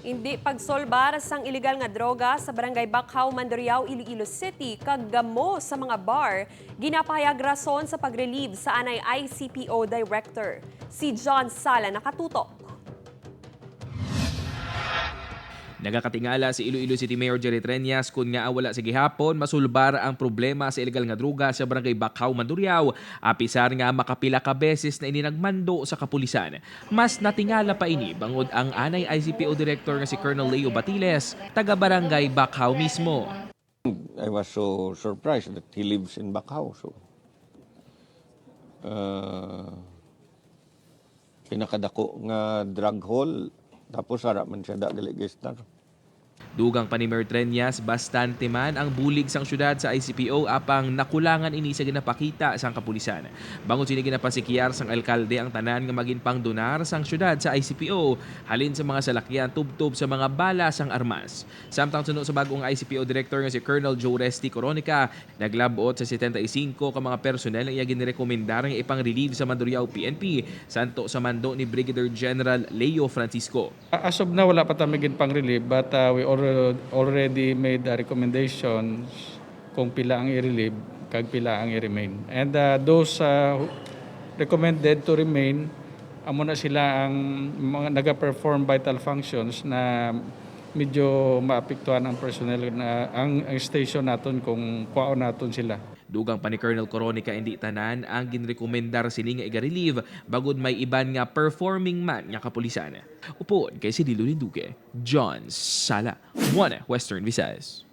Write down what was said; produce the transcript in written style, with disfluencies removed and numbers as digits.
Hindi pagsolbar sang illegal nga droga sa Barangay Bacau, Mandurriao, Iloilo City kagamo sa mga bar, ginapahayag rason sa pag-relieve sa anay ICPO Director. Si John Sala nakatutok. Nagakatingala si Iloilo City Mayor Jerry Treñas kung nga wala sa gihapon masulbar ang problema sa illegal nga droga sa Barangay Bacau, Mandurriao. Apisar nga makapila ka beses na ini nagmando sa kapulisan. Mas natingala pa ini bangod ang anay ICPO Director nga si Colonel Leo Batiles, taga Barangay Bacau mismo. I was so surprised that he lives in Bacau. So, pinakadako nga drug haul, tapos harap man siya dali gestar. Dugang pa ni Mayor Treñas, bastante man ang bulig sang syudad sa ICPO apang nakulangan ini sa ginapakita sang kapulisan. Bangod sini ginapasikyar sang alkalde ang tanan nga maging pangdonar sang syudad sa ICPO, halin sa mga salakyan tubtob sa mga bala sang armas. Samtang sunod sa bagong ICPO Director nga si Colonel Joe Resty Coronica, naglabot sa 75 ka mga personel nga ginirekomendar nga ipang-relieve sa Mandurriao PNP, santo sa mando ni Brigadier General Leo Francisco. As of now, wala pa tamigin pang relief, but we already made recommendations kung pila ang i-relieve, kag pila ang i-remain. And those recommended to remain, amo na sila ang mga naga-perform vital functions na medyo maapektuhan ang personnel na ang station naton kung kuwaon naton sila. Dugang pa ni Colonel Coronica, hindi tanan ang ginrekomendar sini nga iga-relieve bagod may iban nga performing man nga kapulisan. Upod kay si Dilo Linduque, John Sala, One Western Visayas.